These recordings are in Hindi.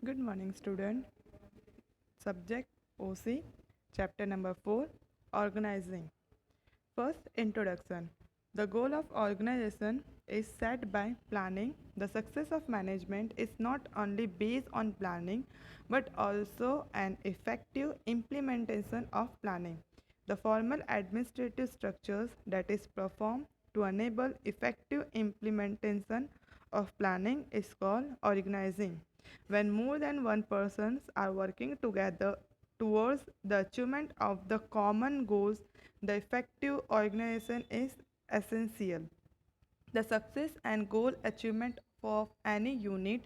Good morning, student. Subject OC, chapter number 4, Organizing. First, introduction. The goal of organization is set by planning. The success of management is not only based on planning but also an effective implementation of planning. The formal administrative structures that is performed to enable effective implementation of planning is called organizing. When more than one persons are working together towards the achievement of the common goals, the effective organization is essential. The success and goal achievement of any unit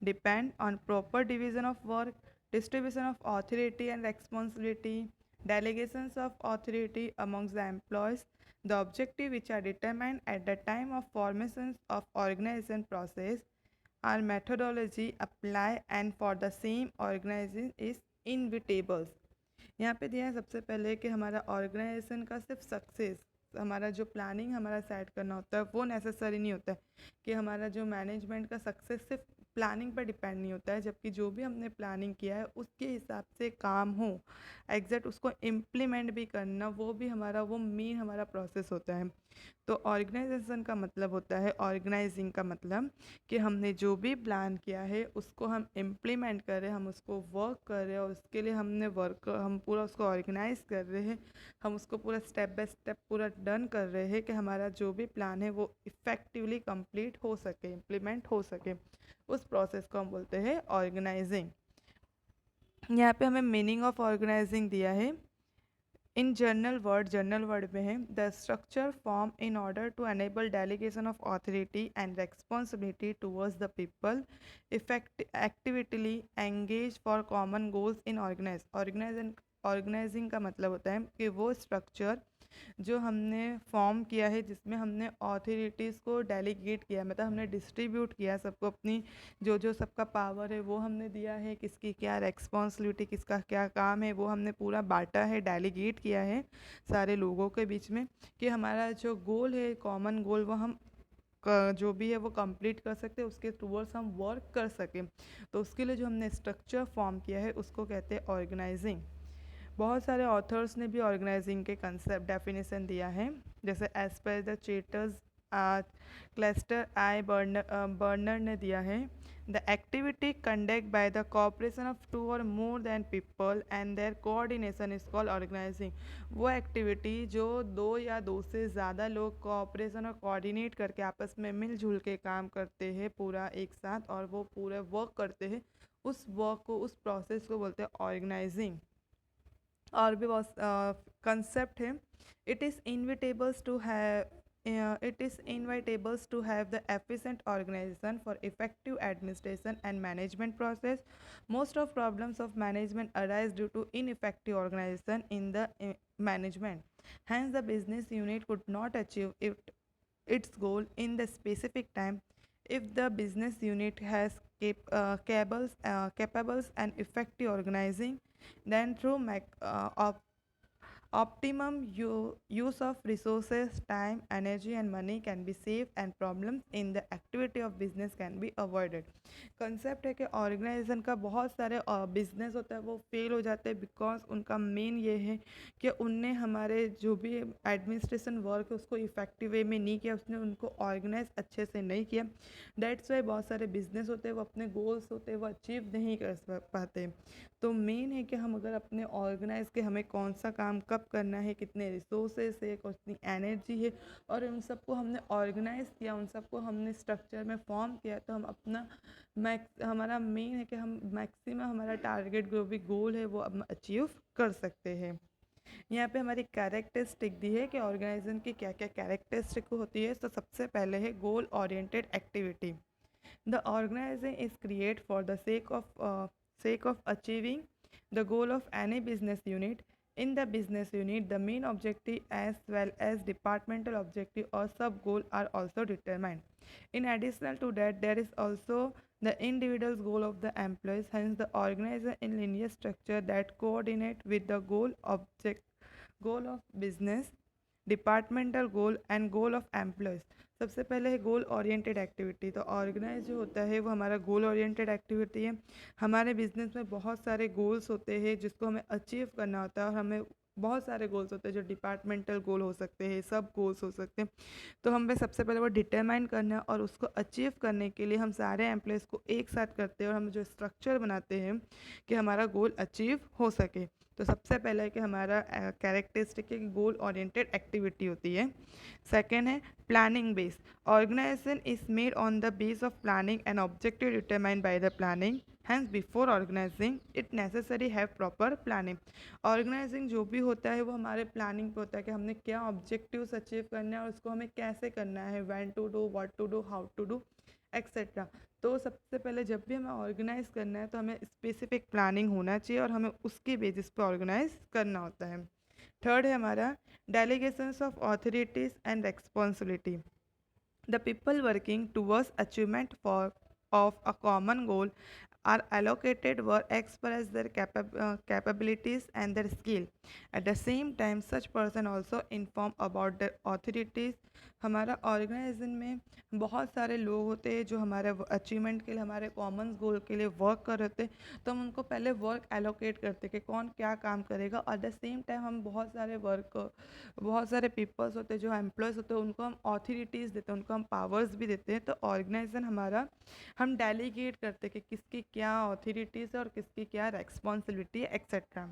depend on proper division of work, distribution of authority and responsibility, delegations of authority amongst the employees, the objective which are determined at the time of formation of organization process, our methodology apply and for the same organization is inevitable. यहाँ पे दिया है सबसे पहले कि हमारा ऑर्गेनाइजेशन का सिर्फ सक्सेस, हमारा जो प्लानिंग हमारा सेट करना होता है वो नेसेसरी नहीं होता है कि हमारा जो मैनेजमेंट का सक्सेस सिर्फ प्लानिंग पर डिपेंड नहीं होता है, जबकि जो भी हमने प्लानिंग किया है उसके हिसाब से काम हो, एग्जैक्ट उसको इम्प्लीमेंट भी करना, वो भी हमारा वो मेन हमारा प्रोसेस होता है। तो ऑर्गेनाइजेशन का मतलब होता है, ऑर्गेनाइजिंग का मतलब कि हमने जो भी प्लान किया है उसको हम इम्प्लीमेंट कर रहे हैं, हम उसको वर्क कर रहे हैं और उसके लिए हम पूरा उसको ऑर्गेनाइज कर रहे हैं, हम उसको पूरा स्टेप बाय स्टेप पूरा डन कर रहे हैं कि हमारा जो भी प्लान है वो इफ़ेक्टिवली कंप्लीट हो सके, इम्प्लीमेंट हो सके। उस प्रोसेस को हम बोलते हैं ऑर्गेनाइजिंग। यहाँ पे हमें मीनिंग ऑफ ऑर्गेनाइजिंग दिया है। इन जनरल वर्ड में है the structure form in order to enable delegation of authority and responsibility towards the people effect actively engage for common goals in organizing का मतलब होता है कि वो स्ट्रक्चर जो हमने फॉर्म किया है जिसमें हमने ऑथोरिटीज़ को डेलीगेट किया, मतलब हमने डिस्ट्रीब्यूट किया सबको अपनी जो जो सबका पावर है वो हमने दिया है, किसकी क्या रेस्पॉन्सिबिलिटी, किसका क्या काम है वो हमने पूरा बांटा है, डेलीगेट किया है सारे लोगों के बीच में, कि हमारा जो गोल है कॉमन गोल वो हम जो भी है वो कंप्लीट कर सकते हैं, उसके टूवर्ड्स हम वर्क कर सकें। तो उसके लिए जो हमने स्ट्रक्चर फॉर्म किया है उसको कहते हैं ऑर्गेनाइजिंग। बहुत सारे ऑथर्स ने भी ऑर्गेनाइजिंग के कंसेप्ट डेफिनेशन दिया है, जैसे as per the Chester's cluster I Barnard ने दिया है the activity conduct by the cooperation of two और more than people and their coordination is called organizing. वो एक्टिविटी जो दो या दो से ज़्यादा लोग कोऑपरेशन और कोऑर्डिनेट करके आपस में मिलजुल के काम करते हैं पूरा एक साथ और वो पूरे वर्क करते हैं, उस वर्क को उस प्रोसेस को बोलते हैं ऑर्गेनाइजिंग। और भी बहुत कंसेप्ट है। It is inevitables to have it is inevitable to have the efficient organization for effective administration and management process. Most of problems of management arise due to ineffective organization in the management. Hence, the business unit could not achieve its goal in the specific time. If the business unit has capables and effective organizing, then through optimum use of resources, time, energy and money can be saved and problems in the activity of business can be avoided. Concept है कि ऑर्गेनाइजेशन का बहुत सारे बिजनेस होता है वो फेल हो जाते हैं बिकॉज उनका मेन ये है कि उनने हमारे जो भी एडमिनिस्ट्रेशन वर्क है उसको इफेक्टिव वे में नहीं किया, उसने उनको ऑर्गेनाइज अच्छे से नहीं किया। दैट्स वाई बहुत सारे बिजनेस होते हैं वो अपने गोल्स होते हैं वो अचीव नहीं कर पाते। तो मेन है कि हम अगर अपने ऑर्गेनाइज के हमें कौन सा काम कब करना है, कितने रिसोर्सेस है, कितनी एनर्जी है, और उन सबको हमने ऑर्गेनाइज किया, उन सबको हमने स्ट्रक्चर में फॉर्म किया, तो हम अपना हमारा मेन है कि हम मैक्सिमम हमारा टारगेट जो भी गोल है वो हम अचीव कर सकते हैं। यहाँ पे हमारी कैरेक्टरिस्टिक दी है कि ऑर्गेनाइजेशन की क्या क्या कैरेक्टरिस्टिक होती है। तो सबसे पहले है goal oriented activity. The organization is created for the sake of achieving the goal of any business unit. In the business unit, the main objective as well as departmental objective or sub goal are also determined. In addition to that, there is also the individual's goal of the employees. Hence, the organization in linear structure that coordinate with the goal of business departmental goal and goal of employees. सबसे पहले है गोल ओरिएंटेड एक्टिविटी। तो ऑर्गेनाइज जो होता है वो हमारा गोल ओरिएंटेड एक्टिविटी है। हमारे बिजनेस में बहुत सारे गोल्स होते हैं जिसको हमें अचीव करना होता है, और हमें बहुत सारे गोल्स होते हैं जो डिपार्टमेंटल गोल हो सकते हैं, सब गोल्स हो सकते हैं। तो हमें सबसे पहले वो डिटरमाइन करना है, और उसको अचीव करने के लिए हम सारे एम्प्लॉयज़ को एक साथ करते हैं और हम जो स्ट्रक्चर बनाते हैं कि हमारा गोल अचीव हो सके। तो सबसे पहले है कि हमारा कैरेक्टरिस्टिक है कि गोल ओरिएंटेड एक्टिविटी होती है। सेकेंड है planning base. Organization is made on the base of planning and objective determined by the planning. Hence before organizing it necessary have proper planning. Organizing जो भी होता है वो हमारे प्लानिंग पे होता है कि हमने क्या ऑब्जेक्टिव्स अचीव करना है और उसको हमें कैसे करना है, when to do, what to do, how to do, etcetera. तो सबसे पहले जब भी हमें ऑर्गेनाइज करना है तो हमें स्पेसिफिक प्लानिंग होना चाहिए और हमें उसके बेसिस पे ऑर्गेनाइज करना होता है। थर्ड है हमारा delegations of authorities and responsibility. The people working towards achievement of a common goal are allocated work as per as their capabilities and their skill. At the same time, such person also inform about their authorities. हमारा ऑर्गेनाइजेशन में बहुत सारे लोग होते हैं जो हमारे अचीवमेंट के लिए, हमारे कॉमन गोल के लिए वर्क कर रहे होते हैं। तो हम उनको पहले वर्क एलोकेट करते हैं कि कौन क्या काम करेगा, और एट द सेम टाइम हम बहुत सारे पीपल्स होते हैं जो एम्प्लॉयज़ होते हैं उनको हम ऑथोरिटीज़ देते हैं, उनको हम पावर्स भी देते हैं। तो ऑर्गेनाइजेशन हमारा हम डेलीगेट करते हैं कि किसकी क्या ऑथोरिटीज़ है और किसकी क्या रेस्पॉन्सिबिलिटी है, एक्सेट्रा।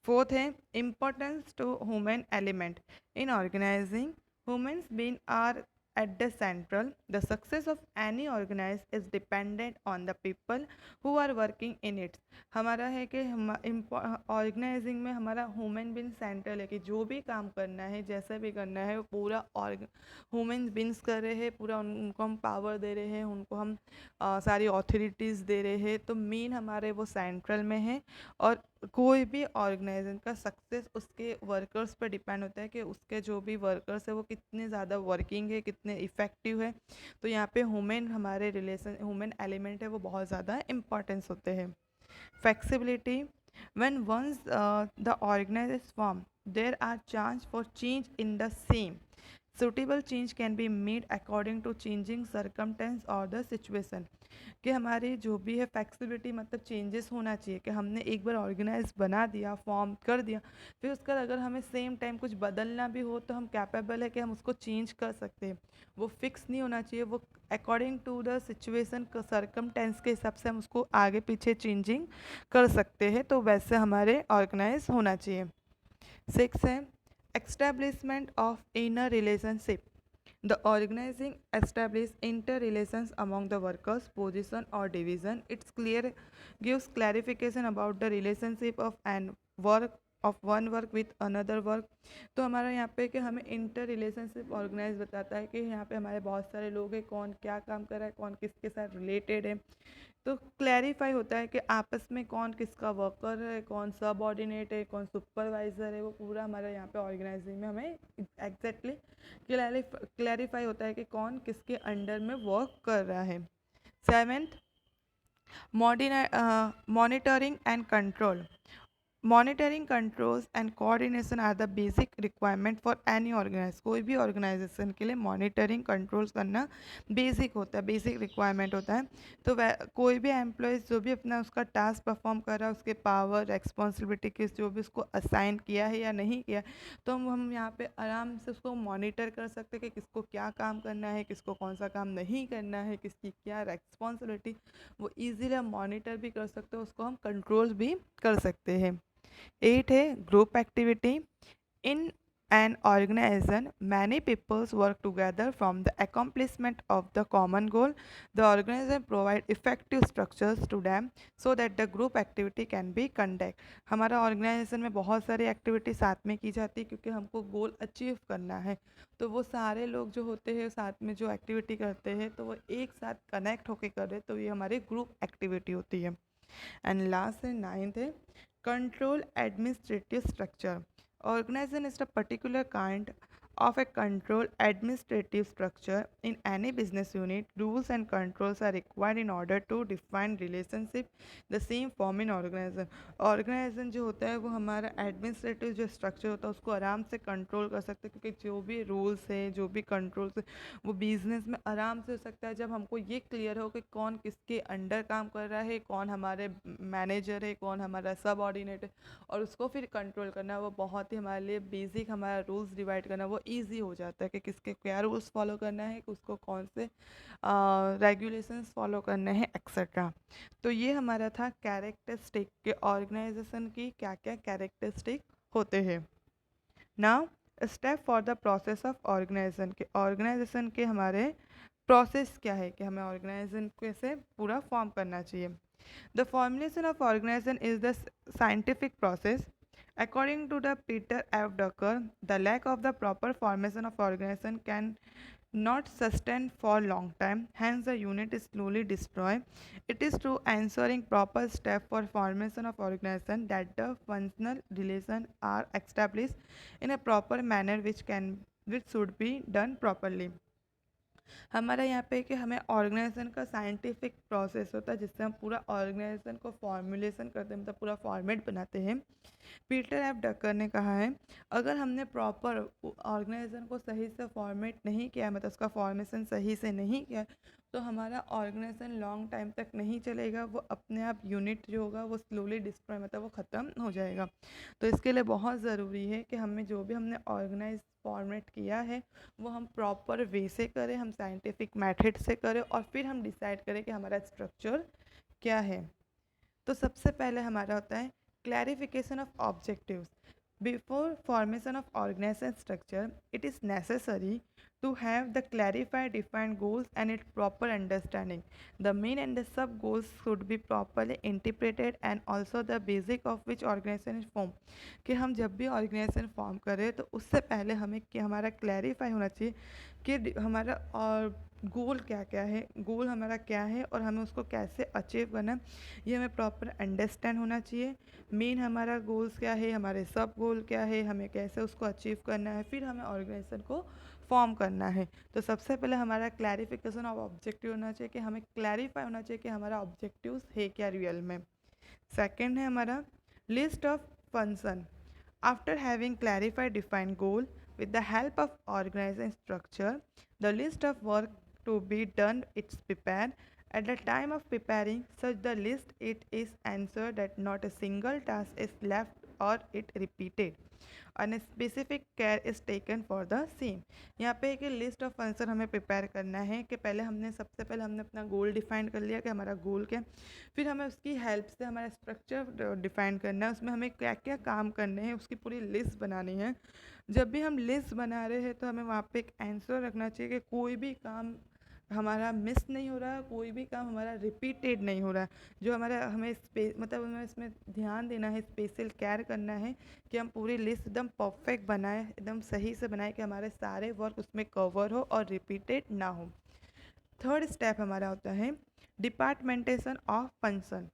फोर्थ है importance to human element in organizing. Humans being are at the central. The success of any organized is dependent on the people who are working in it. हमारा है कि ऑर्गेनाइजिंग में हमारा ह्यूमन बीइंग सेंट्रल है कि जो भी काम करना है, जैसा भी करना है, वो पूरा ह्यूमन बीइंग्स कर रहे हैं, पूरा उनको हम पावर दे रहे हैं, उनको हम सारी ऑथोरिटीज़ दे रहे हैं। तो मेन हमारे वो सेंट्रल में है, और कोई भी ऑर्गेनाइजेशन का सक्सेस उसके वर्कर्स पर डिपेंड होता है कि उसके जो भी वर्कर्स है वो कितने ज़्यादा वर्किंग है, कितने इफ़ेक्टिव है। तो यहाँ पे ह्यूमन एलिमेंट है वो बहुत ज़्यादा इम्पॉर्टेंस होते हैं। Flexibility. When once the organization form there are chance for change in the same. Suitable change can be made according to changing circumstance और द सिचुएशन। कि हमारी जो भी है फ्लेक्सिबिलिटी मतलब चेंजेस होना चाहिए कि हमने एक बार ऑर्गेनाइज बना दिया, फॉर्म कर दिया, फिर उसका अगर हमें सेम टाइम कुछ बदलना भी हो तो हम कैपेबल है कि हम उसको चेंज कर सकते हैं। वो फिक्स नहीं होना चाहिए, वो अकॉर्डिंग टू द सिचुएशन सर्कमटेंस के हिसाब से हम उसको आगे पीछे चेंजिंग कर सकते हैं। तो वैसे हमारे ऑर्गेनाइज होना चाहिए। 6 है establishment of inner relationship. The organizing establish interrelations among the workers, position or division. It's clear gives clarification about the relationship of an work of one work with another work. तो हमारा यहाँ पे कि हमें इंटर रिलेशनशिप ऑर्गेनाइज बताता है कि यहाँ पे हमारे बहुत सारे लोग हैं, कौन क्या काम कर रहा है, कौन किसके साथ रिलेटेड है। तो क्लैरिफाई होता है कि आपस में कौन किसका वर्कर है, कौन सबऑर्डिनेट है, कौन सुपरवाइज़र है, वो पूरा हमारे यहाँ पे ऑर्गेनाइजिंग में हमें एग्जैक्टली क्लैरिफाई होता है कि कौन किसके अंडर में वर्क कर रहा है। 7th monitoring and control. Monitoring controls and coordination are the basic requirement for any organize. कोई भी ऑर्गेनाइजेशन के लिए मॉनिटरिंग कंट्रोल्स करना बेसिक होता है, बेसिक रिक्वायरमेंट होता है। तो कोई भी एम्प्लॉयज़ जो भी अपना उसका टास्क परफॉर्म कर रहा है, उसके पावर रेस्पॉन्सिबिलिटी किस जो भी उसको असाइन किया है या नहीं किया, तो हम यहाँ पे आराम से उसको मॉनिटर कर सकते हैं कि किसको क्या काम करना है, किसको कौन सा काम नहीं करना है, किसकी क्या रेस्पॉन्सिबिलिटी, वो ईजीली हम मॉनिटर भी कर सकते हैं, उसको हम कंट्रोल भी कर सकते हैं। 8 है group activity. In an organization many peoples work together from the accomplishment of the common goal. The organization provide effective structures to them so that the group activity can be conduct. हमारा ऑर्गेनाइजेशन में बहुत सारी एक्टिविटी साथ में की जाती है क्योंकि हमको गोल अचीव करना है। तो वो सारे लोग जो होते हैं साथ में जो एक्टिविटी करते हैं तो वो एक साथ कनेक्ट होकर कर रहे, तो ये हमारी ग्रुप एक्टिविटी होती है। एंड लास्ट है 9th है control administrative structure. Organization is a particular kind of a control administrative structure in any business unit. Rules and controls are required in order to define relationship the same form in organization. Organization जो होता है वो हमारा एडमिनिस्ट्रेटिव जो स्ट्रक्चर होता है उसको आराम से कंट्रोल कर सकते हैं, क्योंकि जो भी रूल्स है जो भी कंट्रोल्स है वो बिजनेस में आराम से हो सकता है जब हमको ये क्लियर हो कि कौन किसके अंडर काम कर रहा है, कौन हमारे मैनेजर है, कौन हमारा सब ऑर्डिनेट है, और उसको फिर कंट्रोल करना वो बहुत ही हमारे लिए बेसिक हमारा रूल्स डिवाइड करना वो ईजी हो जाता है कि किसके क्या रूल्स फॉलो करना है, उसको कौन से रेगुलेशंस फॉलो करने हैं एक्सेट्रा। तो ये हमारा था कैरेक्टरिस्टिक के ऑर्गेनाइजेशन की क्या क्या कैरेक्टरिस्टिक होते हैं। Now step for the process of organization के हमारे प्रोसेस क्या है कि हमें ऑर्गेनाइजेशन कैसे पूरा फॉर्म करना चाहिए। The formulation of organization is the scientific process according to the Peter F. Drucker. The lack of the proper formation of organization can not sustain for long time, hence the unit is slowly destroyed. It is through ensuring proper step for formation of organization that the functional relations are established in a proper manner which should be done properly. हमारा यहाँ पे कि हमें ऑर्गेनाइजेशन का साइंटिफिक प्रोसेस होता है जिससे हम पूरा ऑर्गेनाइजेशन को फॉर्मुलेशन करते हैं, मतलब पूरा फॉर्मेट बनाते हैं। पीटर एफ डकर ने कहा है अगर हमने प्रॉपर ऑर्गेनाइजेशन को सही से फॉर्मेट नहीं किया, मतलब उसका फॉर्मेशन सही से नहीं किया, तो हमारा ऑर्गेनाइजेशन लॉन्ग टाइम तक नहीं चलेगा, वो अपने आप यूनिट जो होगा वो स्लोली डिस्ट्रॉय मतलब वो ख़त्म हो जाएगा। तो इसके लिए बहुत ज़रूरी है कि हमें जो भी हमने ऑर्गेनाइज फॉर्मेट किया है वो हम प्रॉपर वे से करें, हम साइंटिफिक मेथड से करें और फिर हम डिसाइड करें कि हमारा स्ट्रक्चर क्या है। तो सबसे पहले हमारा होता है clarification of objectives. Before formation of organization structure, it is necessary to have the clarified defined goals and its proper understanding. The main and the sub goals should be properly interpreted and also the basic of which organization is formed. कि हम जब भी ऑर्गेनाइजेशन फॉर्म करें तो उससे पहले हमें कि हमारा क्लैरिफाई होना चाहिए कि हमारा और गोल क्या क्या है, गोल हमारा क्या है और हमें उसको कैसे अचीव करना है, ये हमें प्रॉपर अंडरस्टैंड होना चाहिए। मेन हमारा गोल्स क्या है, हमारे सब गोल क्या है, हमें कैसे उसको अचीव करना है, फिर हमें ऑर्गेनाइजेशन को फॉर्म करना है। तो सबसे पहले हमारा क्लैरिफिकेशन ऑफ ऑब्जेक्टिव होना चाहिए कि हमें क्लैरिफाई होना चाहिए कि हमारा ऑब्जेक्टिव्स है क्या रियल में। सेकंड है हमारा list of function. After having clarified defined goal with the help of organizing structure, the list of work to be done is prepared. At the time of preparing such the list, it is ensured that not a single task is left or it repeated and specific care is taken for the same. यहाँ पे एक लिस्ट ऑफ फंक्शन हमें प्रिपेयर करना है कि पहले हमने सबसे पहले हमने अपना गोल डिफाइन कर लिया कि हमारा गोल क्या है, फिर हमें उसकी हेल्प से हमारा स्ट्रक्चर डिफाइन करना है, उसमें हमें क्या क्या काम करने हैं उसकी पूरी लिस्ट बनानी है। जब भी हम लिस्ट बना रहे हैं तो हमें वहाँ पे एक आंसर रखना चाहिए कि कोई भी काम हमारा मिस नहीं हो रहा है, कोई भी काम हमारा रिपीटेड नहीं हो रहा है। जो हमारा हमें मतलब हमें इसमें ध्यान देना है, स्पेशल केयर करना है कि हम पूरी लिस्ट एकदम परफेक्ट बनाएं, एकदम सही से बनाएं कि हमारे सारे वर्क उसमें कवर हो और रिपीटेड ना हो। थर्ड स्टेप हमारा होता है departmentation of function.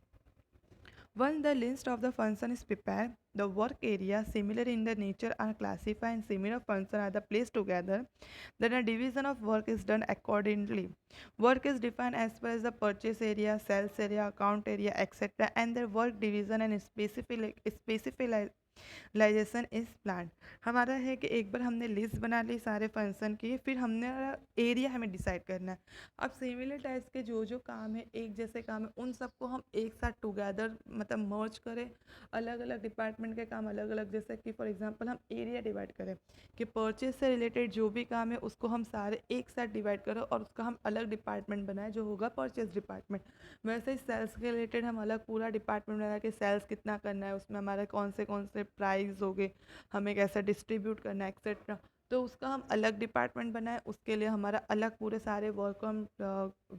Once the list of the function is prepared, the work area similar in the nature are classified and similar functions are the placed together. Then a division of work is done accordingly. Work is defined as per as the purchase area, sales area, account area, etc. And their work division and specification is plan. हमारा है कि एक बार हमने लिस्ट बना ली सारे फंक्शन की, फिर हमने एरिया हमें डिसाइड करना है। अब सिमिलर टाइप्स के जो जो काम है, एक जैसे काम है, उन सबको हम एक साथ टुगेदर मतलब मर्ज करें। अलग अलग डिपार्टमेंट के काम अलग अलग, जैसे कि फॉर एग्जांपल हम एरिया डिवाइड करें कि परचेज से रिलेटेड जो भी काम है उसको हम सारे एक साथ डिवाइड करें और उसका हम अलग डिपार्टमेंट बनाएं जो होगा परचेज डिपार्टमेंट। वैसे ही सेल्स के रिलेटेड हम अलग पूरा डिपार्टमेंट बनाए कि सेल्स कितना करना है, उसमें हमारा कौन से प्राइस हो गए, हमें कैसे डिस्ट्रीब्यूट करना है एक्सेट्रा, तो उसका हम अलग डिपार्टमेंट बनाए। उसके लिए हमारा अलग पूरे सारे वर्क को हम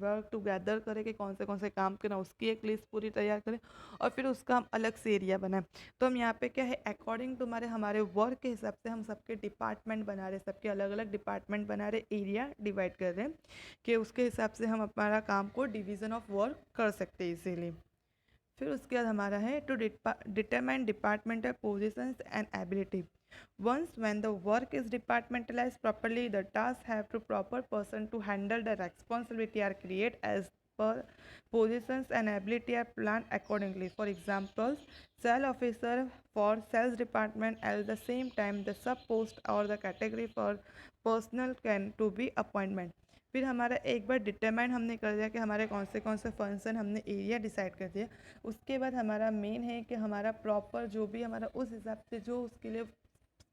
वर्क टुगेदर करें कि कौन से काम करना, उसकी एक लिस्ट पूरी तैयार करें और फिर उसका हम अलग से एरिया बनाएं। तो हम यहाँ पे क्या है अकॉर्डिंग टू हमारे वर्क के हिसाब से हम सबके डिपार्टमेंट बना रहे, सबके अलग अलग डिपार्टमेंट बना रहे, एरिया डिवाइड कर रहे हैं कि उसके हिसाब से हम हमारा काम को डिवीज़न ऑफ वर्क कर सकते हैं इजीली। फिर उसके बाद हमारा है to determine departmental positions and ability. Once when the work is departmentalized properly, the tasks have to proper person to handle the responsibility are created as per positions and ability are planned accordingly. For example, cell officer for sales department at the same time the sub post or the category for personal can to be appointment. फिर हमारा एक बार डिटरमाइन हमने कर दिया कि हमारे कौन से फंक्शन हमने एरिया डिसाइड कर दिया, उसके बाद हमारा मेन है कि हमारा प्रॉपर जो भी हमारा उस हिसाब से जो उसके लिए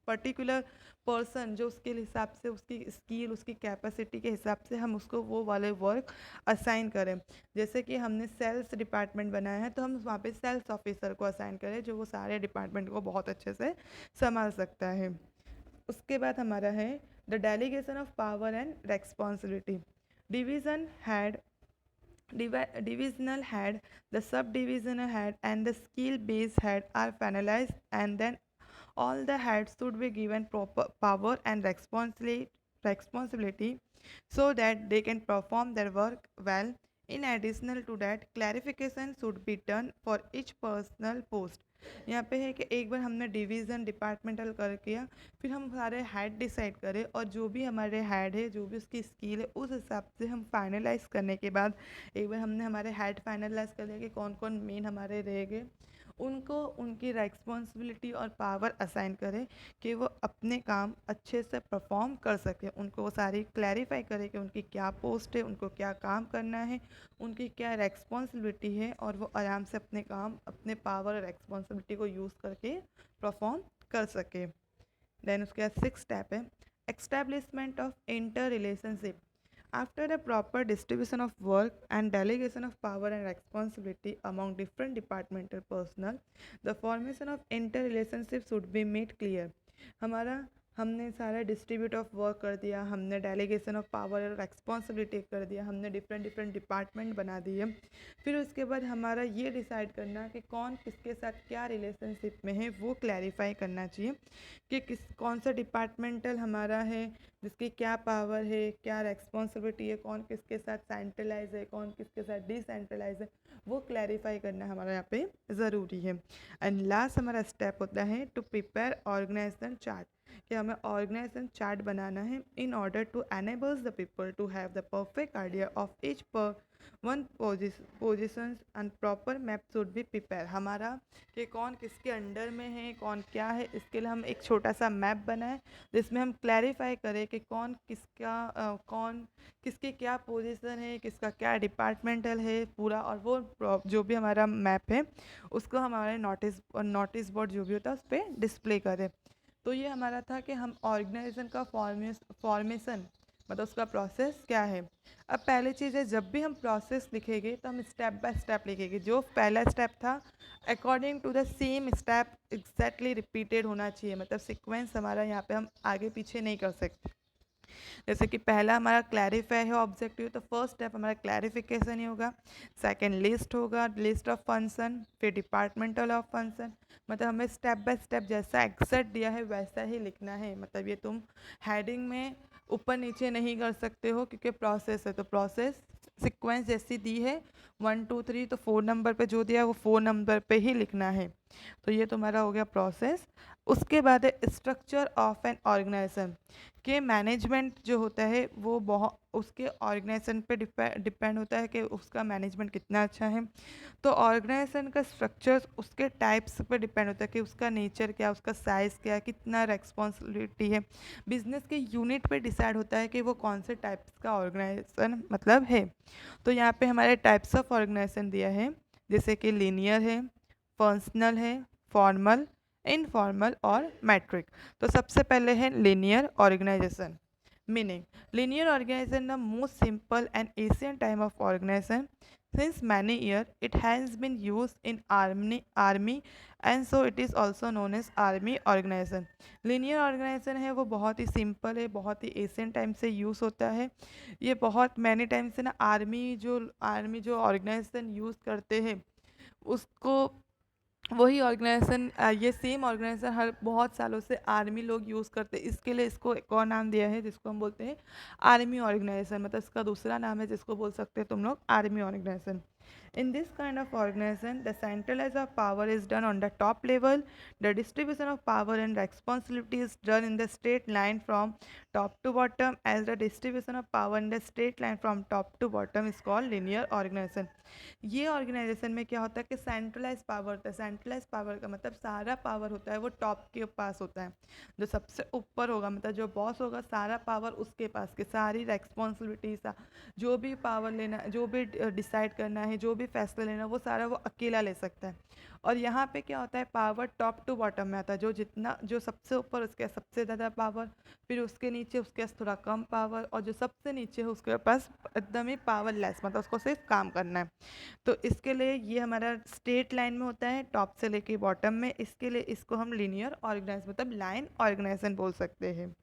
पर्टिकुलर पर्सन जो उसके हिसाब से उसकी स्किल उसकी कैपेसिटी के हिसाब से हम उसको वो वाले वर्क असाइन करें। जैसे कि हमने सेल्स डिपार्टमेंट बनाया है तो हम वहाँ पे सेल्स ऑफिसर को असाइन करें जो वो सारे डिपार्टमेंट को बहुत अच्छे से संभाल सकता है। उसके बाद हमारा है the delegation of power and responsibility. Division had divisional head, the subdivisional head and the skill based head are finalized, and then all the heads should be given proper power and responsibility so that they can perform their work well. In addition to that, clarification should be done for each personal post. यहाँ पे है कि एक बार हमने डिवीज़न डिपार्टमेंटल कर किया, फिर हम सारे हेड डिसाइड करें और जो भी हमारे हेड है जो भी उसकी स्किल है उस हिसाब से हम फाइनलाइज करने के बाद एक बार हमने हमारे हेड फाइनलाइज कर लिया कि कौन कौन मेन हमारे रहेंगे, उनको उनकी रिस्पॉन्सिबिलिटी और पावर असाइन करें कि वो अपने काम अच्छे से परफॉर्म कर सकें। उनको वो सारी क्लैरिफाई करें कि उनकी क्या पोस्ट है, उनको क्या काम करना है, उनकी क्या रिस्पॉन्सिबिलिटी है और वो आराम से अपने काम अपने पावर और रिस्पॉन्सिबिलिटी को यूज़ करके परफॉर्म कर सके। देन उसके बाद 6 स्टेप है establishment of inter relationship. After the proper distribution of work and delegation of power and responsibility among different departmental personnel, the formation of interrelationship should be made clear. हमारा हमने सारा डिस्ट्रीब्यूट ऑफ वर्क कर दिया, हमने डेलीगेशन ऑफ पावर और रिस्पॉन्सिबिलिटी कर दिया, हमने डिफरेंट डिफरेंट डिपार्टमेंट बना दिए। फिर उसके बाद हमारा ये डिसाइड करना कि कौन किसके साथ क्या रिलेशनशिप में है वो क्लैरिफाई करना चाहिए कि कौन सा डिपार्टमेंटल हमारा है जिसकी क्या पावर है, क्या रिस्पॉन्सिबिलिटी है, कौन किसके साथ सेंट्रलाइज है, कौन किसके साथ डिसेंट्रलाइज है, वो क्लैरिफाई करना हमारा यहाँ पे ज़रूरी है। एंड लास्ट हमारा स्टेप होता है टू प्रिपेयर ऑर्गेनाइजेशन चार्ट, कि हमें ऑर्गेनाइजेशन चार्ट बनाना है in order to enables the people to have the perfect idea of each per one position and proper map should be prepare. हमारा कि कौन किसके अंडर में है, कौन क्या है, इसके लिए हम एक छोटा सा मैप बनाएं जिसमें हम क्लैरिफाई करें कि कौन किसका कौन किसकी क्या पोजीशन है, किसका क्या डिपार्टमेंटल है पूरा, और वो जो भी हमारा मैप है उसको हमारे नोटिस बोर्ड जो भी होता है उस पर डिस्प्ले करें। तो ये हमारा था कि हम ऑर्गेनाइजेशन का फॉर्मेशन मतलब उसका प्रोसेस क्या है। अब पहली चीज़ है जब भी हम प्रोसेस लिखेंगे तो हम स्टेप बाय स्टेप लिखेंगे। जो पहला स्टेप था according to the same step exactly repeated होना चाहिए, मतलब सीक्वेंस हमारा यहाँ पे हम आगे पीछे नहीं कर सकते। जैसे कि पहला हमारा क्लैरिफाई है ऑब्जेक्टिव, तो फर्स्ट स्टेप हमारा क्लैरिफिकेशन ही होगा। सेकंड लिस्ट होगा, लिस्ट ऑफ फंक्शन, फिर डिपार्टमेंटल ऑफ फंक्शन। मतलब हमें स्टेप बाय स्टेप जैसा एक्सेट दिया है वैसा ही लिखना है। मतलब ये तुम हेडिंग में ऊपर नीचे नहीं कर सकते हो क्योंकि प्रोसेस है, तो प्रोसेस सीक्वेंस जैसी दी है 1 2 3 तो 4 नंबर पे जो दिया है वो 4 नंबर पे ही लिखना है। तो ये तुम्हारा हो गया प्रोसेस। उसके बाद है स्ट्रक्चर ऑफ एन ऑर्गेनाइजेशन, कि मैनेजमेंट जो होता है वो बहुत उसके ऑर्गेनाइजेशन पे डिपेंड होता है कि उसका मैनेजमेंट कितना अच्छा है। तो ऑर्गेनाइजेशन का स्ट्रक्चर उसके टाइप्स पे डिपेंड होता है कि उसका नेचर क्या, उसका साइज़ क्या, कितना रिस्पॉन्सिबिलिटी है। बिजनेस के यूनिट पे डिसाइड होता है कि वो कौन से टाइप्स का ऑर्गेनाइजेशन मतलब है। तो यहाँ पे हमारे टाइप्स ऑफ ऑर्गेनाइजेशन दिया है, जैसे कि लीनियर है, फंक्शनल है, फॉर्मल, इनफॉर्मल और मैट्रिक। तो सबसे पहले है linear organization. Meaning, linear organization the most simple and ancient time of organization. Since many years it has been used in army and so it is also known as army organization. linear organization है वो बहुत ही सिंपल है, बहुत ही एशियन टाइम से यूज़ होता है। ये बहुत मैनी टाइम से ना आर्मी जो ऑर्गेनाइजेशन यूज़ करते हैं उसको वही ऑर्गेनाइजेशन ये सेम ऑर्गेनाइजेशन हर बहुत सालों से आर्मी लोग यूज़ करते हैं। इसके लिए इसको एक और नाम दिया है जिसको हम बोलते हैं आर्मी ऑर्गेनाइजेशन। मतलब इसका दूसरा नाम है जिसको बोल सकते हैं तुम लोग army organization. In this kind of organization, the centralization of power is done on the top level. The distribution of power and responsibility is done in the straight line from top to bottom, as the distribution of power in the straight line from top to bottom is called linear organization. ये ऑर्गेनाइजेशन में क्या होता है कि सेंट्रलाइज पावर होता है. सेंट्रलाइज पावर का मतलब सारा पावर होता है वो टॉप के पास होता है. जो सबसे ऊपर होगा मतलब जो बॉस होगा सारा पावर उसके पास की सारी रेस्पॉन्सिबिलिटी, जो भी पावर लेना, जो भी डिसाइड करना है, जो भी फैसला लेना, वो सारा वो अकेला ले सकता है. और यहाँ पे क्या होता है, पावर टॉप टू बॉटम में आता है. जो सबसे ऊपर उसके सबसे ज़्यादा पावर, फिर उसके नीचे उसके पास थोड़ा कम पावर, और जो सबसे नीचे है उसके पास एकदम ही पावरलेस, मतलब उसको सिर्फ काम करना है. तो इसके लिए ये हमारा स्ट्रेट लाइन में होता है टॉप से लेके बॉटम में. इसके लिए इसको हम लीनियर ऑर्गेनाइज मतलब लाइन ऑर्गेनाइजेशन बोल सकते हैं.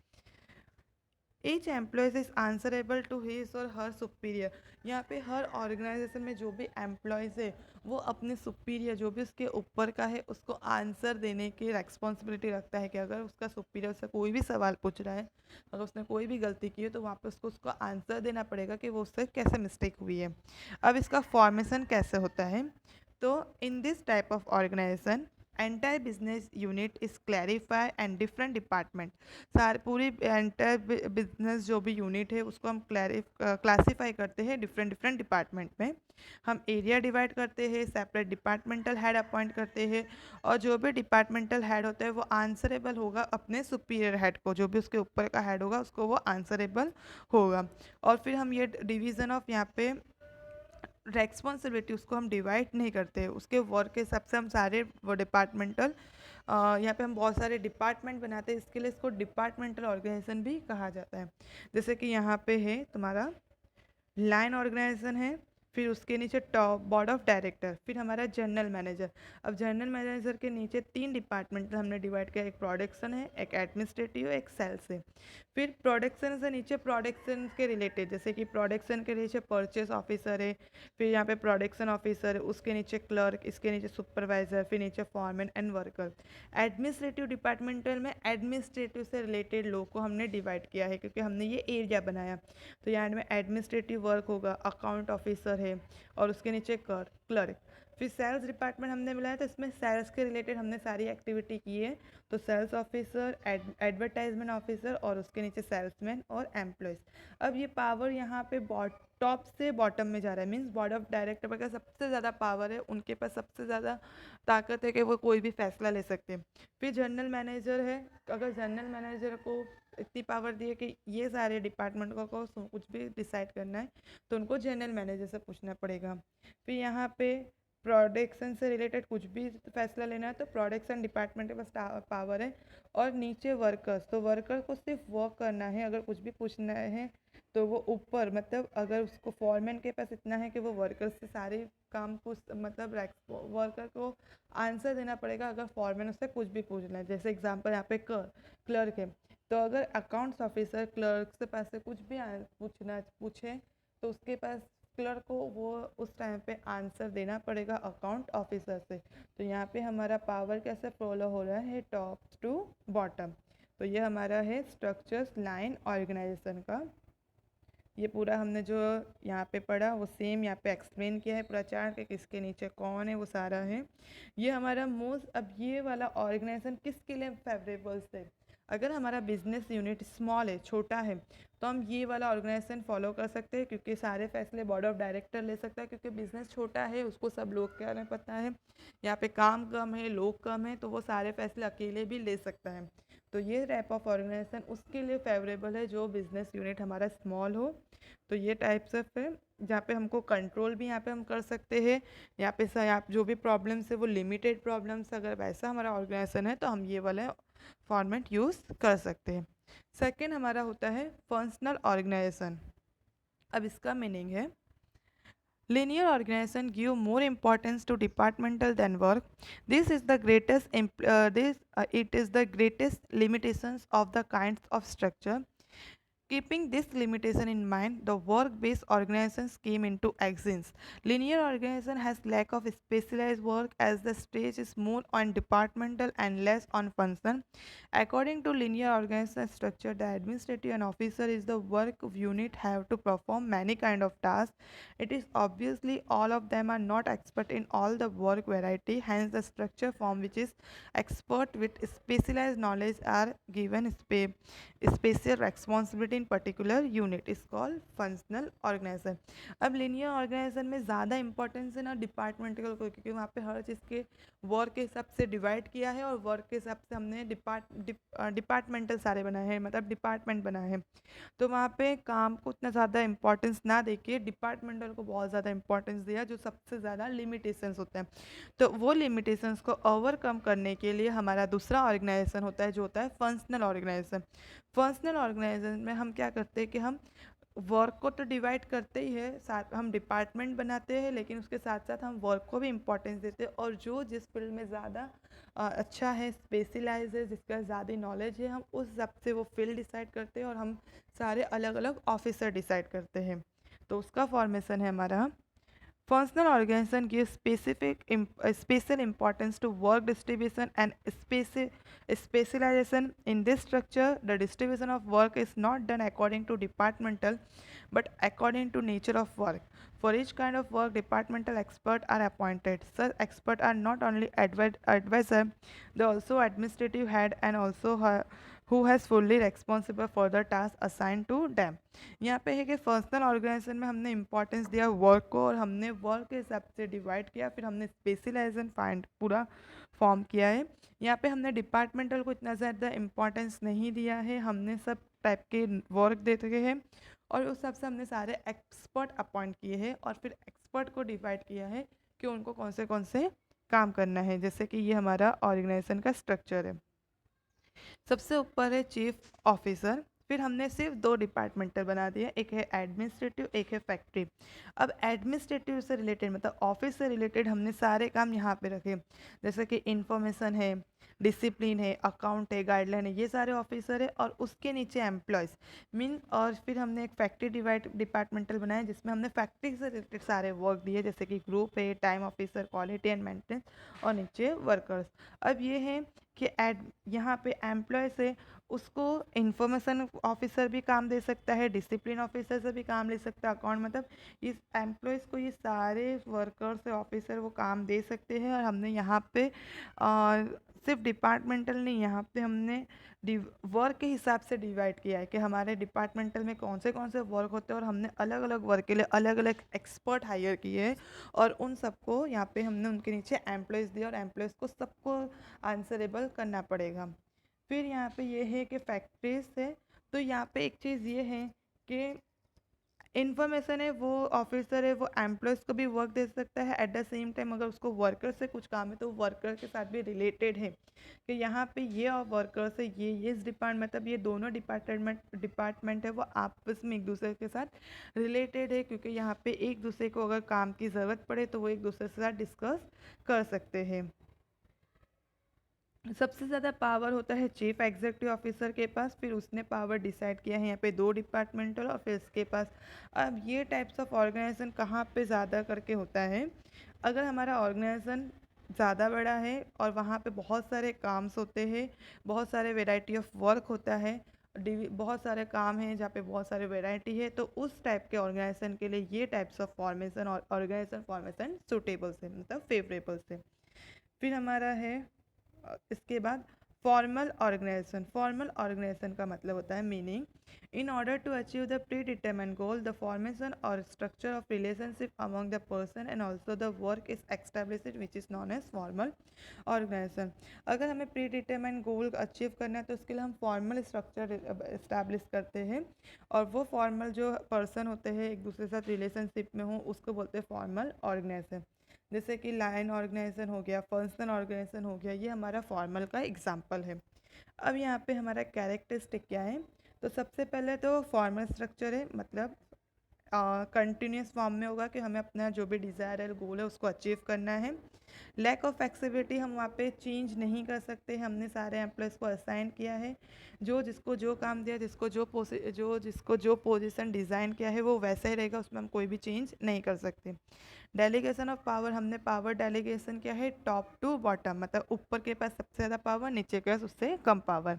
Each employees is answerable to his or her superior. यहाँ पे हर ऑर्गेनाइजेशन में जो भी एम्प्लॉयज़ है वो अपने सुपीरियर, जो भी उसके ऊपर का है, उसको आंसर देने की रेस्पॉन्सिबिलिटी रखता है कि अगर उसका सुपीरियर उससे कोई भी सवाल पूछ रहा है, अगर उसने कोई भी गलती की है तो वहाँ पे उसको आंसर देना पड़ेगा कि वो उससे कैसे मिस्टेक हुई है. अब इसका फॉर्मेशन कैसे होता है, तो in this type of organization entire business unit is clarify and different department. सारे पूरी एंटायर बिजनेस जो भी यूनिट है उसको हम क्लासीफाई करते हैं डिफरेंट डिफरेंट डिपार्टमेंट में. हम एरिया डिवाइड करते हैं, सेपरेट डिपार्टमेंटल हेड अपॉइंट करते हैं, और जो भी डिपार्टमेंटल हेड होता है वो आंसरेबल होगा अपने सुपीरियर हेड को. जो भी उसके ऊपर का हेड होगा उसको वो आंसरेबल होगा. और फिर हम ये डिवीज़न ऑफ यहाँ पे रेस्पॉन्सिबिलिटी उसको हम डिवाइड नहीं करते, उसके वर्क के हिसाब से हम सारे वो डिपार्टमेंटल, यहाँ पे हम बहुत सारे डिपार्टमेंट बनाते हैं. इसके लिए इसको डिपार्टमेंटल ऑर्गेनाइजेशन भी कहा जाता है. जैसे कि यहाँ पे है तुम्हारा लाइन ऑर्गेनाइजेशन है, फिर उसके नीचे टॉप बोर्ड ऑफ डायरेक्टर, फिर हमारा जनरल मैनेजर. अब जनरल मैनेजर के नीचे 3 डिपार्टमेंट हमने डिवाइड किया, एक प्रोडक्शन है, एक एडमिनिस्ट्रेटिव है, एक सेल्स है. फिर प्रोडक्शन से नीचे प्रोडक्शन के रिलेटेड, जैसे कि प्रोडक्शन के नीचे परचेस ऑफिसर है, फिर यहाँ पे प्रोडक्शन ऑफिसर है, उसके नीचे क्लर्क, इसके नीचे सुपरवाइजर, फिर नीचे foreman and worker. Administrative departmental में एडमिनिस्ट्रेटिव से रिलेटेड लोग को हमने डिवाइड किया है क्योंकि हमने ये एरिया बनाया. तो यहाँ में एडमिनिस्ट्रेटिव वर्क होगा, अकाउंट ऑफिसर है, और उसके नीचे क्लर्क. फिर सेल्स डिपार्टमेंट हमने मिलाया तो इसमें सेल्स के रिलेटेड हमने सारी एक्टिविटी की है. तो सेल्स ऑफिसर, एडवर्टाइजमेंट ऑफिसर, और उसके नीचे सेल्समैन और एम्प्लॉयज़. अब ये पावर यहाँ पे टॉप से बॉटम में जा रहा है, मीन्स बोर्ड ऑफ डायरेक्टर का सबसे ज़्यादा पावर है, उनके पास सबसे ज़्यादा ताकत है कि वो कोई भी फैसला ले सकते हैं. फिर जनरल मैनेजर है, अगर जनरल मैनेजर को इतनी पावर दी है कि ये सारे डिपार्टमेंट को कुछ भी डिसाइड करना है तो उनको जनरल मैनेजर से पूछना पड़ेगा. फिर यहाँ पे प्रोडक्शन से रिलेटेड कुछ भी फैसला लेना है तो प्रोडक्शन डिपार्टमेंट के पास पावर है. और नीचे वर्कर्स, तो वर्कर को सिर्फ वर्क करना है, अगर कुछ भी पूछना है तो वो ऊपर, मतलब अगर उसको फॉरमैन के पास इतना है कि वो वर्कर से सारे काम पूछ, मतलब वर्कर को आंसर देना पड़ेगा अगर फॉरमैन उससे कुछ भी पूछना है. जैसे एग्जांपल यहाँ पे क्लर्क है, तो अगर अकाउंट्स ऑफिसर क्लर्क से पास से कुछ भी पूछे तो उसके पास क्लर्क को वो उस टाइम पे आंसर देना पड़ेगा अकाउंट ऑफिसर से. तो यहाँ पे हमारा पावर कैसे फॉलो हो रहा है, टॉप टू बॉटम. तो ये हमारा है स्ट्रक्चर्स लाइन ऑर्गेनाइजेशन का. ये पूरा हमने जो यहाँ पे पढ़ा वो सेम यहाँ पे एक्सप्लेन किया है पूरा चार्ट के किसके नीचे कौन है, वो सारा है. ये हमारा मोस्ट, अब ये वाला ऑर्गेनाइजेशन किसके लिए फेवरेबल है, अगर हमारा बिजनेस यूनिट स्मॉल है, छोटा है, तो हम ये वाला ऑर्गेनाइजेशन फॉलो कर सकते हैं क्योंकि सारे फैसले बोर्ड ऑफ डायरेक्टर ले सकता है. क्योंकि बिजनेस छोटा है, उसको सब लोग के बारे में पता है, यहाँ पे काम कम है, लोग कम है, तो वो सारे फैसले अकेले भी ले सकता है. तो ये टाइप ऑफ ऑर्गेनाइजेशन उसके लिए फेवरेबल है जो बिजनेस यूनिट हमारा स्मॉल हो. तो ये टाइप्स ऑफ है जहाँ पे हमको कंट्रोल भी यहाँ पे हम कर सकते हैं. यहाँ पे यहाँ जो भी प्रॉब्लम्स है वो लिमिटेड प्रॉब्लम्स, अगर वैसा हमारा ऑर्गेनाइजेशन है तो हम ये वाला फॉर्मेट यूज़ कर सकते हैं. सेकेंड हमारा होता है फंक्शनल ऑर्गेनाइजेशन. अब इसका मीनिंग है linear organization give more importance to departmental than work. This is the greatest it is the greatest limitations of the kinds of structure. Keeping this limitation in mind, the work-based organizations came into existence. Linear organization has lack of specialized work as the stage is more on departmental and less on function. According to linear organization structure, the administrative and officer is the work unit have to perform many kind of tasks. It is obviously all of them are not expert in all the work variety, hence the structure form which is expert with specialized knowledge are given spatial responsibility in particular unit is called functional organization. अब linear organization में ज़्यादा इंपॉर्टेंस है ना डिपार्टमेंटल को, क्योंकि वहाँ पे हर चीज़ के वर्क के हिसाब से डिवाइड किया है और वर्क के हिसाब से हमने डिपार्टमेंटल सारे बनाए हैं, मतलब डिपार्टमेंट बनाए हैं। तो वहाँ पे काम को उतना ज़्यादा इंपॉर्टेंस ना देके डिपार्टमेंटल को बहुत ज़्यादा इंपॉर्टेंस दिया, जो सबसे ज़्यादा लिमिटेशंस होते हैं। तो वो लिमिटेशंस को ओवरकम करने के लिए हमारा दूसरा ऑर्गेनाइजेशन होता है, जो होता है फंक्शनल ऑर्गेनाइजेशन। फंक्शनल ऑर्गेनाइजेशन में हम क्या करते हैं कि हम वर्क को तो डिवाइड करते ही है, साथ हम डिपार्टमेंट बनाते हैं, लेकिन उसके साथ साथ हम वर्क को भी इम्पोर्टेंस देते हैं और जो जिस फील्ड में ज़्यादा अच्छा है, स्पेशलाइज है, जिसका ज़्यादा नॉलेज है, हम उस हिसाब से वो फील्ड डिसाइड करते हैं और हम सारे अलग अलग ऑफिसर डिसाइड करते हैं। तो उसका फॉर्मेशन है हमारा functional organization gives special importance to work distribution and specialization. In this structure, the distribution of work is not done according to departmental, but according to nature of work. For each kind of work, departmental experts are appointed. Such experts are not only advisor, they also administrative head and also who has fully responsible for the task assigned to them. यहाँ पे है कि फंक्शनल ऑर्गेनाइजेशन में हमने इंपॉर्टेंस दिया वर्क को और हमने वर्क के हिसाब से डिवाइड किया, फिर हमने स्पेशलाइजेशन फाइंड पूरा फॉर्म किया है। यहाँ पे हमने डिपार्टमेंटल को इतना ज़्यादा इंपॉर्टेंस नहीं दिया है, हमने सब टाइप के वर्क दे रखे हैं और उस हिसाब से हमने सारे एक्सपर्ट अपॉइंट किए हैं और फिर एक्सपर्ट को डिवाइड किया है कि उनको कौन से काम करना है। जैसे कि ये हमारा ऑर्गेनाइजेशन का स्ट्रक्चर है। सबसे ऊपर है चीफ ऑफिसर, फिर हमने सिर्फ दो डिपार्टमेंटल बना दिया, एक है एडमिनिस्ट्रेटिव, एक है फैक्ट्री। अब एडमिनिस्ट्रेटिव से रिलेटेड मतलब ऑफिस से रिलेटेड हमने सारे काम यहाँ पे रखे, जैसे कि इंफॉर्मेशन है, डिसिप्लिन है, अकाउंट है, गाइडलाइन है, ये सारे ऑफिसर है और उसके नीचे एम्प्लॉयज़ मीन। और फिर हमने एक फैक्ट्री डिपार्टमेंटल बनाया जिसमें हमने फैक्ट्री से रिलेटेड सारे वर्क दिए, जैसे कि ग्रुप है, time officer, quality and maintenance और नीचे वर्कर्स। अब ये है कि यहाँ पे एम्प्लॉय से उसको इंफॉर्मेशन ऑफिसर भी काम दे सकता है, डिसिप्लिन ऑफिसर से भी काम ले सकता है, अकाउंट मतलब इस एम्प्लॉयज़ को ये सारे वर्कर्स से ऑफिसर वो काम दे सकते हैं। और हमने यहाँ पे सिर्फ डिपार्टमेंटल नहीं, यहाँ पे हमने वर्क के हिसाब से डिवाइड किया है कि हमारे डिपार्टमेंटल में कौन से वर्क होते हैं और हमने अलग अलग वर्क के लिए अलग अलग एक्सपर्ट हायर किए हैं और उन सबको यहाँ पे हमने उनके नीचे एम्प्लॉयज़ दिया और एम्प्लॉयज़ को सबको आंसरेबल करना पड़ेगा। फिर यहाँ पे ये है कि फैक्ट्रीज है, तो यहाँ पे एक चीज़ ये है कि इन्फॉर्मेशन है, वो ऑफिसर है वो एम्प्लॉयज़ को भी वर्क दे सकता है, एट द सेम टाइम अगर उसको वर्कर से कुछ काम है तो वर्कर के साथ भी रिलेटेड है कि यहाँ पे ये और वर्कर्स है, ये इस डिपार्टमेंट मतलब ये दोनों डिपार्टमेंट है वो आपस में एक दूसरे के साथ रिलेटेड है, क्योंकि यहाँ पे एक दूसरे को अगर काम की ज़रूरत पड़े तो वो एक दूसरे के साथ डिस्कस कर सकते हैं। सबसे ज़्यादा पावर होता है चीफ एग्जीक्यूटिव ऑफिसर के पास, फिर उसने पावर डिसाइड किया है यहाँ पे दो डिपार्टमेंटल और फिर इसके पास। अब ये टाइप्स ऑफ ऑर्गेनाइजेशन कहाँ पे ज़्यादा करके होता है, अगर हमारा ऑर्गेनाइजेशन ज़्यादा बड़ा है और वहाँ पे बहुत सारे काम्स होते हैं, बहुत सारे वेराइटी ऑफ वर्क होता है, बहुत सारे काम हैं जहाँ पे बहुत सारे वेराइटी है, तो उस टाइप के ऑर्गेनाइजेशन के लिए ये टाइप्स ऑफ फॉर्मेशन और ऑर्गेनाइजेशन फॉर्मेशन सूटेबल से मतलब फेवरेबल से। फिर हमारा है इसके बाद फॉर्मल ऑर्गेनाइजेशन। फॉर्मल ऑर्गेनाइजेशन का मतलब होता है meaning, in order to achieve the predetermined goal the formation और structure of relationship among the person and also the work is established which is known as formal organization. अगर हमें प्री डिटरमाइंड गोल अचीव करना है तो उसके लिए हम फॉर्मल स्ट्रक्चर इस्टेब्लिश करते हैं और वो फॉर्मल जो पर्सन होते हैं एक दूसरे के साथ रिलेशनशिप में हो उसको बोलते हैं फॉर्मल ऑर्गेनाइजेशन। जैसे कि लाइन ऑर्गेनाइजेशन हो गया, फंक्शनल ऑर्गेनाइजेशन हो गया, ये हमारा फॉर्मल का एग्जाम्पल है। अब यहाँ पे हमारा कैरेक्टरिस्टिक क्या है, तो सबसे पहले तो फॉर्मल स्ट्रक्चर है, मतलब कंटिन्यूस फॉर्म में होगा कि हमें अपना जो भी डिज़ायर है गोल है उसको अचीव करना है। लैक ऑफ फ्लेक्सिबिलिटी, हम वहाँ पे चेंज नहीं कर सकते, हमने सारे एम्प्लॉयज़ को असाइन किया है, जो जिसको जो काम दिया, जिसको जो पोजीशन डिज़ाइन किया है वो वैसा ही रहेगा, उसमें हम कोई भी चेंज नहीं कर सकते। डेलीगेशन ऑफ पावर, हमने पावर डेलीगेशन किया है टॉप टू बॉटम, मतलब ऊपर के पास सबसे ज़्यादा पावर, नीचे के पास उससे कम पावर।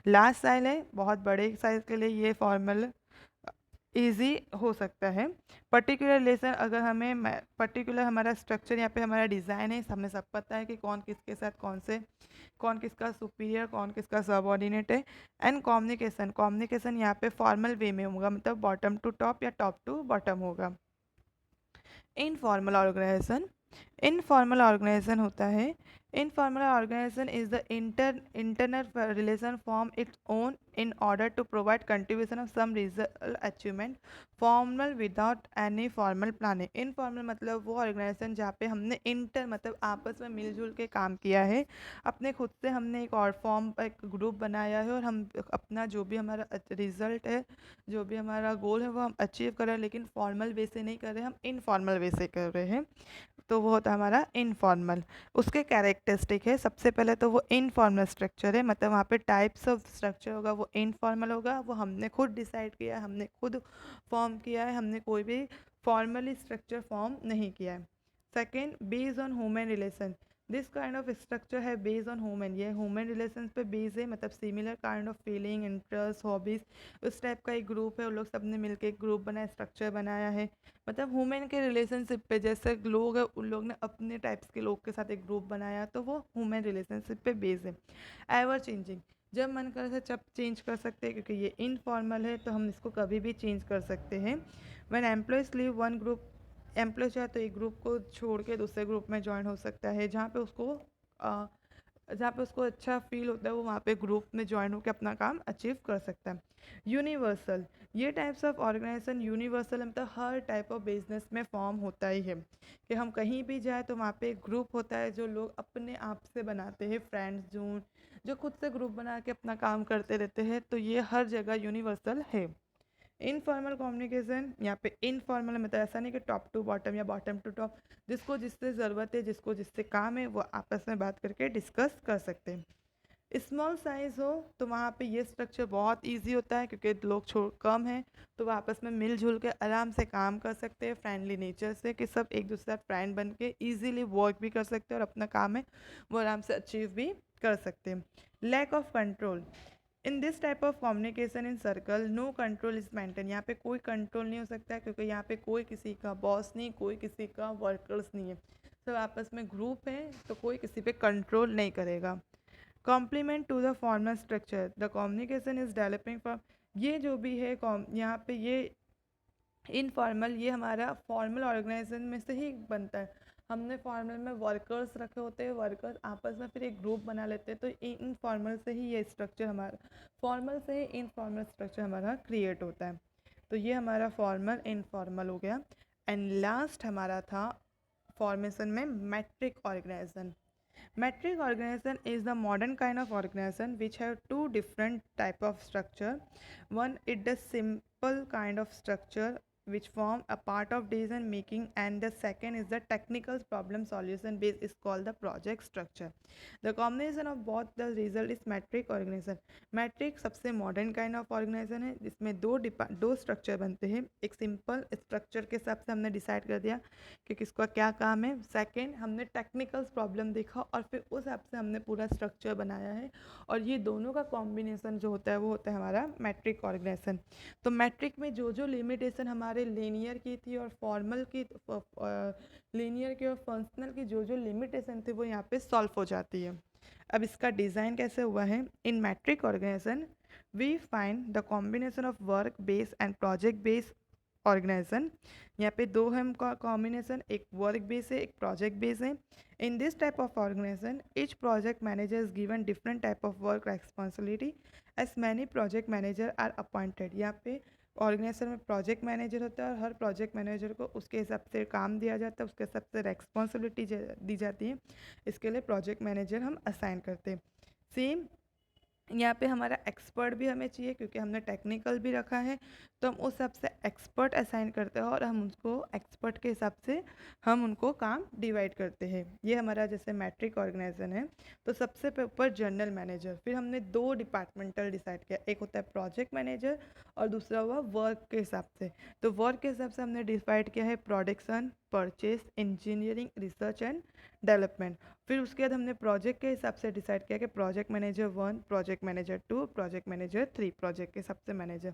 लास्ट साइज है, बहुत बड़े साइज के लिए ये फॉर्मल ईजी हो सकता है। पर्टिकुलर लेसन, अगर हमें पर्टिकुलर हमारा स्ट्रक्चर यहाँ पे हमारा डिज़ाइन है, हमें सब पता है कि कौन किसके साथ कौन किसका सुपीरियर, कौन किसका सबऑर्डिनेट है। एंड कम्युनिकेशन, कम्युनिकेशन यहाँ पे फॉर्मल वे में होगा, मतलब बॉटम टू टॉप या टॉप टू बॉटम होगा। इनफॉर्मल ऑर्गेनाइजेशन, इनफॉर्मल ऑर्गेनाइजेशन होता है, informal organization is the internal relation form its own in order to provide contribution of some result achievement, formal without any formal planning। Informal मतलब वो ऑर्गेनाइजेशन जहाँ पे हमने इंटर मतलब आपस में मिलजुल के काम किया है, अपने खुद से हमने एक ग्रुप बनाया है और हम अपना जो भी हमारा रिजल्ट है, जो भी हमारा गोल है वो हम अचीव कर रहे हैं, लेकिन फॉर्मल वे से नहीं कर रहे, हम इनफॉर्मल वे से कर रहे हैं, तो वो होता है हमारा इनफॉर्मल। उसके कैरेक्टरिस्टिक है, सबसे पहले तो वो इनफॉर्मल स्ट्रक्चर है, मतलब वहाँ पे टाइप्स ऑफ स्ट्रक्चर होगा वो इनफॉर्मल होगा, वो हमने खुद डिसाइड किया है, हमने खुद फॉर्म किया है, हमने कोई भी फॉर्मली स्ट्रक्चर फॉर्म नहीं किया है। Second, based on human relation, this kind of structure है बेस्ड ऑन ह्यूमन, ये ह्यूमन रिलेशन पे बेस है, मतलब similar kind of feeling, interest, hobbies, उस टाइप का एक ग्रुप है, उन लोग सब ने मिलकर एक ग्रुप बनाया, स्ट्रक्चर बनाया है, मतलब ह्यूमन के रिलेशनशिप पे, जैसे लोग हैं उन लोग ने अपने टाइप्स के लोग के साथ एक ग्रुप बनाया, तो वो ह्यूमन रिलेशनशिप पे बेस है। एवर चेंजिंग, जब मन करे जब चेंज कर सकते हैं, क्योंकि ये इनफॉर्मल है तो हम इसको कभी भी चेंज कर सकते हैं। When employees leave one group, employee चाहे तो एक ग्रुप को छोड़ के दूसरे ग्रुप में ज्वाइन हो सकता है, जहाँ पे उसको अच्छा फील होता है, वो वहाँ पे ग्रुप में ज्वाइन होकर अपना काम अचीव कर सकता है। यूनिवर्सल, ये टाइप्स ऑफ ऑर्गेनाइजेशन यूनिवर्सल मतलब हर टाइप ऑफ बिजनेस में फॉर्म होता ही है, कि हम कहीं भी जाए तो वहाँ पे एक ग्रुप होता है जो लोग अपने आप से बनाते हैं, फ्रेंड्स जोन, जो खुद से ग्रुप बना के अपना काम करते रहते हैं, तो ये हर जगह यूनिवर्सल है। इनफॉर्मल कम्युनिकेशन, यहाँ पे इनफॉर्मल मतलब ऐसा नहीं कि टॉप टू बॉटम या बॉटम टू टॉप, जिसको जिससे ज़रूरत है, जिसको जिससे काम है, वो आपस में बात करके डिस्कस कर सकते हैं। स्मॉल साइज़ हो तो वहाँ पे ये स्ट्रक्चर बहुत इजी होता है, क्योंकि लोग कम हैं, तो वो आपस में मिलजुल के आराम से काम कर सकते हैं, फ्रेंडली नेचर से, कि सब एक दूसरे साथ फ्रेंड बन के ईजीली वर्क भी कर सकते हैं और अपना काम है वो आराम से अचीव भी कर सकते हैं। Lack of control, in this type of communication in circle no control is maintain, यहाँ पे कोई कंट्रोल नहीं हो सकता है, क्योंकि यहाँ पे कोई किसी का बॉस नहीं, कोई किसी का वर्कर्स नहीं है, सब आपस में ग्रुप है, तो कोई किसी पे कंट्रोल नहीं करेगा। Complement to the formal structure, the communication is developing for, ये जो भी है यहाँ पे ये इनफॉर्मल, ये हमारा फॉर्मल ऑर्गेनाइजेशन में से ही बनता है, हमने फॉर्मल में वर्कर्स रखे होते हैं, वर्कर्स आपस में फिर एक ग्रुप बना लेते हैं, तो इनफॉर्मल से ही ये स्ट्रक्चर हमारा, फॉर्मल से ही इनफॉर्मल स्ट्रक्चर हमारा क्रिएट होता है। तो ये हमारा फॉर्मल इनफॉर्मल हो गया। एंड लास्ट हमारा था फॉर्मेशन में matrix organization. Metric organization is the modern kind of organization which have two different type of structure. One is the simple kind of structure which form a part of decision making, and the second is the technical problem solution based is called the project structure. The combination of both the result is metric organization. Metric सबसे modern kind of organization है, जिसमें दो स्ट्रक्चर बनते हैं, एक सिंपल स्ट्रक्चर के हिसाब से हमने डिसाइड कर दिया कि किसका क्या काम है, सेकंड हमने टेक्निकल प्रॉब्लम देखा और फिर उस हिसाब से हमने पूरा स्ट्रक्चर बनाया है, और ये दोनों का कॉम्बिनेशन जो होता है वो होता है हमारा मैट्रिक ऑर्गेनाइजेशन। तो मैट्रिक में जो जो लिमिटेशन हमारे लीनियर की थी और फॉर्मल की, लीनियर की और फंक्शनल की जो जो लिमिटेशन थी वो यहाँ पे सॉल्व हो जाती है। अब इसका डिज़ाइन कैसे हुआ है, in matrix organization we find the combination of work base and project base organization. यहाँ पे दो है कॉम्बिनेशन, एक वर्क बेस है, एक प्रोजेक्ट बेस है। In this type of organization each project manager is given different type of work responsibility as many project manager are appointed। यहाँ पे ऑर्गेनाइजेशन में प्रोजेक्ट मैनेजर होता है और हर प्रोजेक्ट मैनेजर को उसके हिसाब से काम दिया जाता है, उसके हिसाब से रेस्पॉन्सिबिलिटी दी जाती है, इसके लिए प्रोजेक्ट मैनेजर हम असाइन करते हैं। सेम यहाँ पे हमारा एक्सपर्ट भी हमें चाहिए क्योंकि हमने टेक्निकल भी रखा है, तो हम उस हिसाब से एक्सपर्ट असाइन करते हैं और हम उसको एक्सपर्ट के हिसाब से हम उनको काम डिवाइड करते हैं। ये हमारा जैसे मैट्रिक ऑर्गेनाइजेशन है, तो सबसे ऊपर जनरल मैनेजर, फिर हमने दो डिपार्टमेंटल डिसाइड किया, एक होता है प्रोजेक्ट मैनेजर और दूसरा हुआ वर्क के हिसाब से। तो वर्क के हिसाब से हमने डिवाइड किया है production, purchase, engineering, research and development. फिर उसके बाद हमने प्रोजेक्ट के हिसाब से डिसाइड किया कि project manager 1, project manager 2, project manager 3, project के हिसाब से मैनेजर।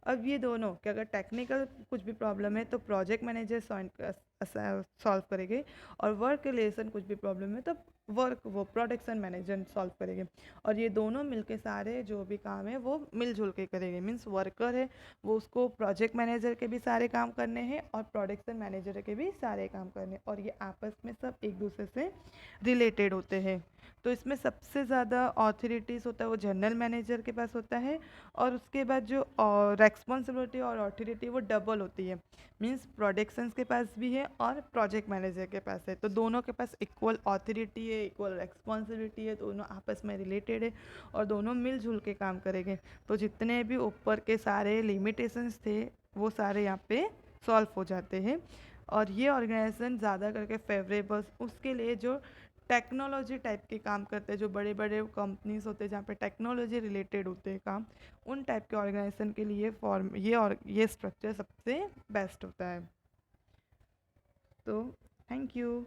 अब ये दोनों कि अगर टेक्निकल कुछ भी प्रॉब्लम है तो प्रोजेक्ट मैनेजर सॉल्व करेंगे, और वर्क रिलेशन कुछ भी प्रॉब्लम है तो वर्क वो प्रोडक्शन मैनेजर सॉल्व करेंगे। और ये दोनों मिलके सारे जो भी काम है वो मिलजुल के करेंगे। मीन्स वर्कर है वो उसको प्रोजेक्ट मैनेजर के भी सारे काम करने हैं और प्रोडक्शन मैनेजर के भी सारे काम करने हैं, और ये आपस में सब एक दूसरे से रिलेटेड होते हैं। तो इसमें सबसे ज़्यादा ऑथोरिटीज़ होता है वो जनरल मैनेजर के पास होता है, और उसके बाद जो रेस्पॉन्सिबिलिटी और ऑथोरिटी वो डबल होती है। मींस प्रोडक्शंस के पास भी है और प्रोजेक्ट मैनेजर के पास है, तो दोनों के पास इक्वल ऑथोरिटी है, इक्वल रेस्पॉन्सिबिलिटी है, दोनों आपस में रिलेटेड है और दोनों मिलजुल के काम करेंगे। तो जितने भी ऊपर के सारे लिमिटेशंस थे वो सारे यहाँ पे सॉल्व हो जाते हैं। और ये ऑर्गेनाइजेशन ज़्यादा करके फेवरेबल उसके लिए जो टेक्नोलॉजी टाइप के काम करते हैं, जो बड़े बड़े कंपनीज होते हैं जहाँ पे टेक्नोलॉजी रिलेटेड होते हैं काम, उन टाइप के ऑर्गेनाइजेशन के लिए फॉर्म ये स्ट्रक्चर सबसे बेस्ट होता है। तो थैंक यू।